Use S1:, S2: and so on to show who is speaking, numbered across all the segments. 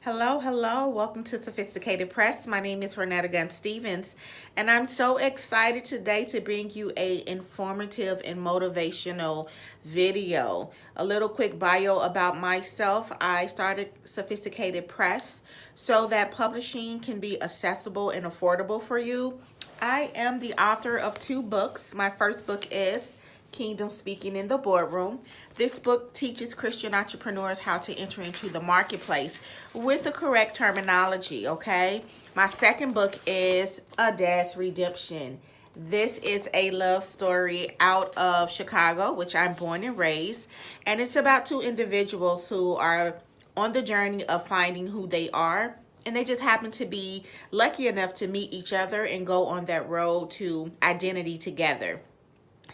S1: Hello, hello. Welcome to Sophisticated Press. My name is Renetta Gunn Stevens, and I'm so excited today to bring you a informative and motivational video. A little quick bio about myself. I started Sophisticated Press so that publishing can be accessible and affordable for you. I am the author of two books. My first book is Kingdom Speaking in the Boardroom. This book teaches Christian entrepreneurs how to enter into the marketplace with the correct terminology, okay? My second book is A Dad's Redemption. This is a love story out of Chicago, which I'm born and raised, and it's about two individuals who are on the journey of finding who they are, and they just happen to be lucky enough to meet each other and go on that road to identity together.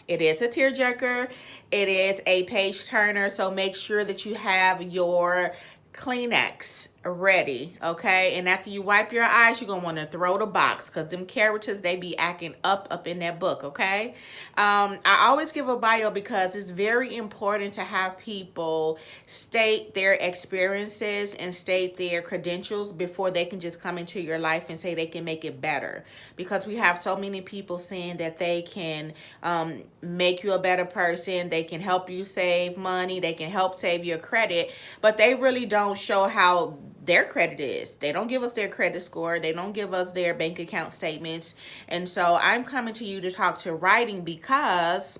S1: It is a tearjerker. It is a page turner. So make sure that you have your Kleenex ready, okay? And after you wipe your eyes, you're gonna want to throw the box because them characters, they be acting up in that book, okay? I always give a bio because it's very important to have people state their experiences and state their credentials before they can just come into your life and say they can make it better, because we have so many people saying that they can make you a better person, they can help you save money, they can help save your credit, but they really don't show how their credit is. They don't give us their credit score. They don't give us their bank account statements. And so I'm coming to you to talk to writing because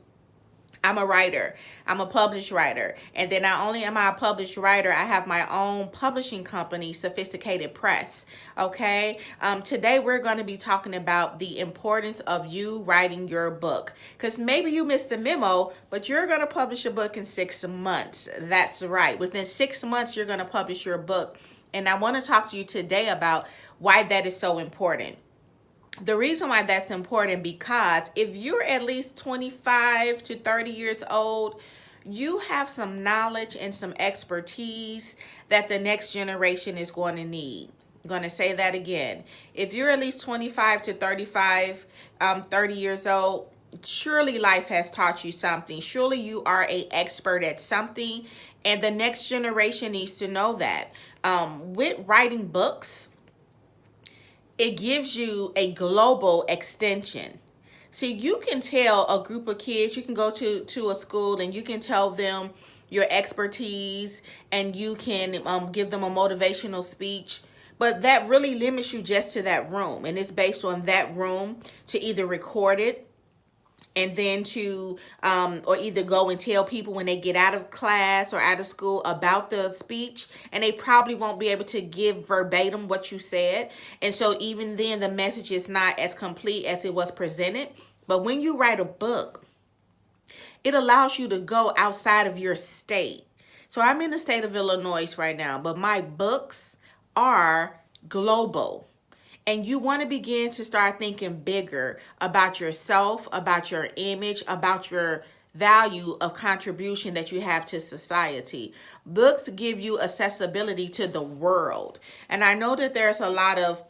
S1: I'm a writer. I'm a published writer. And then not only am I a published writer, I have my own publishing company, Sophisticated Press. Okay? Today we're going to be talking about the importance of you writing your book. Because maybe you missed the memo, but you're going to publish a book in 6 months. That's right. Within 6 months, you're going to publish your book. And I want to talk to you today about why that is so important. The reason why that's important, because if you're at least 25 to 30 years old, you have some knowledge and some expertise that the next generation is going to need. I'm going to say that again. If you're at least 25 to 30 years old, surely life has taught you something. Surely you are an expert at something, and the next generation needs to know that. With writing books, it gives you a global extension. See, you can tell a group of kids, you can go to a school and you can tell them your expertise, and you can give them a motivational speech, but that really limits you just to that room. And it's based on that room to either record it and then to or either go and tell people when they get out of class or out of school about the speech, and they probably won't be able to give verbatim what you said, and so even then the message is not as complete as it was presented. But when you write a book, it allows you to go outside of your state. So I'm in the state of Illinois right now, but my books are global. And you want to begin to start thinking bigger about yourself, about your image, about your value of contribution that you have to society. Books give you accessibility to the world. And I know that there's a lot of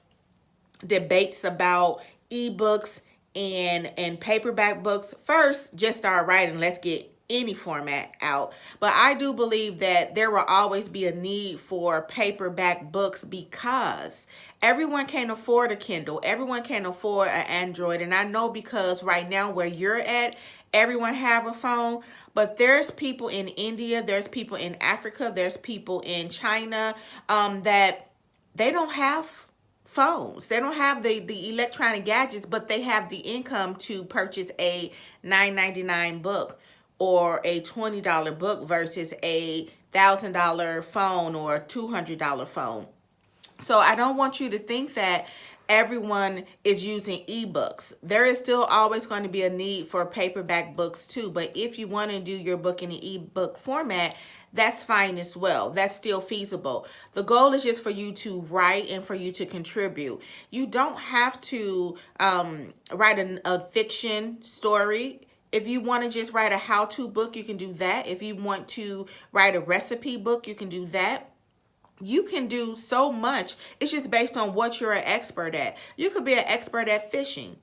S1: debates about ebooks and paperback books. First, just start writing. Let's get any format out. But I do believe that there will always be a need for paperback books, because everyone can't afford a Kindle. Everyone can't afford an Android. And I know, because right now where you're at, everyone have a phone. But there's people in India, there's people in Africa, there's people in China that they don't have phones. They don't have the electronic gadgets, but they have the income to purchase a $9.99 book or a $20 book versus a $1,000 phone or a $200 phone. So I don't want you to think that everyone is using ebooks. There is still always going to be a need for paperback books too. But if you want to do your book in an ebook format, that's fine as well. That's still feasible. The goal is just for you to write and for you to contribute. You don't have to write a fiction story. If you want to just write a how-to book, you can do that. If you want to write a recipe book, you can do that. You can do so much. It's just based on what you're an expert at. You could be an expert at fishing.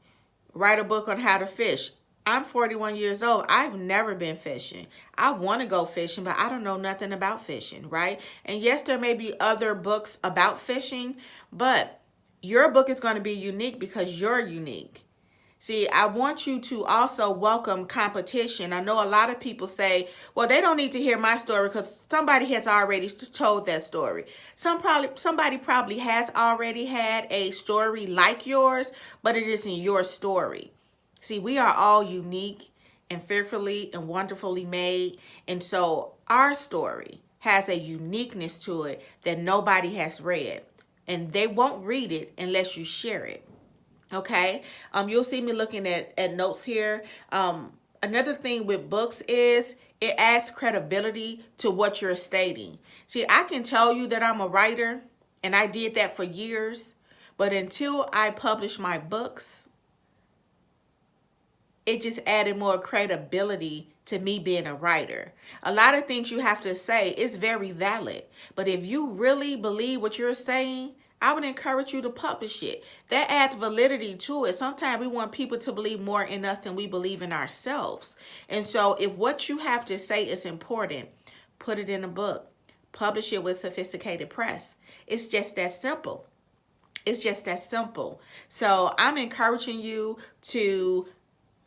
S1: Write a book on how to fish. I'm 41 years old. I've never been fishing. I want to go fishing, but I don't know nothing about fishing, right? And yes, there may be other books about fishing, but your book is going to be unique because you're unique. See, I want you to also welcome competition. I know a lot of people say, well, they don't need to hear my story because somebody has already told that story. Somebody probably has already had a story like yours, but it isn't your story. See, we are all unique and fearfully and wonderfully made. And so our story has a uniqueness to it that nobody has read. And they won't read it unless you share it. Okay. You'll see me looking at notes here. Another thing with books is it adds credibility to what you're stating. See, I can tell you that I'm a writer, and I did that for years, but until I published my books, it just added more credibility to me being a writer. A lot of things you have to say is very valid, but if you really believe what you're saying, I would encourage you to publish it. That adds validity to it. Sometimes we want people to believe more in us than we believe in ourselves. And so if what you have to say is important, put it in a book. Publish it with Sophisticated Press. It's just that simple. It's just that simple. So I'm encouraging you to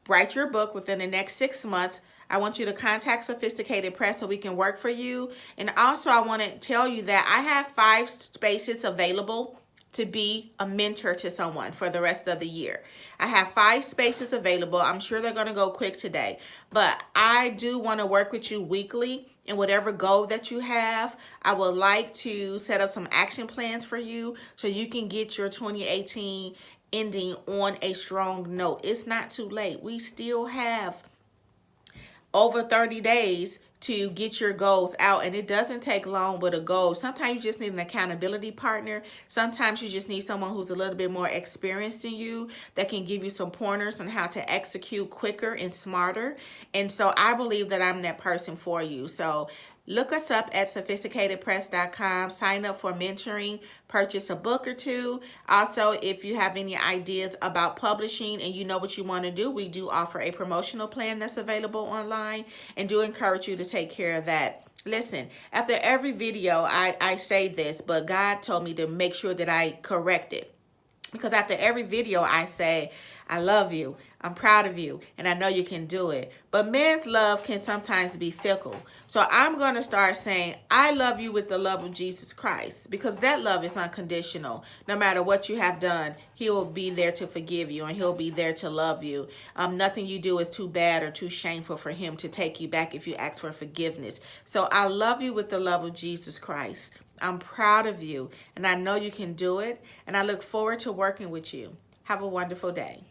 S1: write your book within the next 6 months. I want you to contact Sophisticated Press so we can work for you. And also I want to tell you that I have 5 spaces available to be a mentor to someone for the rest of the year. I have 5 spaces available. I'm sure they're going to go quick today, but I do want to work with you weekly in whatever goal that you have. I would like to set up some action plans for you so you can get your 2018 ending on a strong note. It's not too late. We still have over 30 days to get your goals out, and it doesn't take long with a goal. Sometimes you just need an accountability partner. Sometimes you just need someone who's a little bit more experienced than you that can give you some pointers on how to execute quicker and smarter. And so I believe that I'm that person for you. So look us up at sophisticatedpress.com. Sign up for mentoring. Purchase a book or two. Also, if you have any ideas about publishing and you know what you want to do, we do offer a promotional plan that's available online, and do encourage you to take care of that. Listen, after every video, I say this, but God told me to make sure that I correct it. Because after every video, I say, I love you, I'm proud of you, and I know you can do it. But man's love can sometimes be fickle. So I'm going to start saying, I love you with the love of Jesus Christ, because that love is unconditional. No matter what you have done, he will be there to forgive you, and he'll be there to love you. Nothing you do is too bad or too shameful for him to take you back if you ask for forgiveness. So I love you with the love of Jesus Christ. I'm proud of you, and I know you can do it, and I look forward to working with you. Have a wonderful day.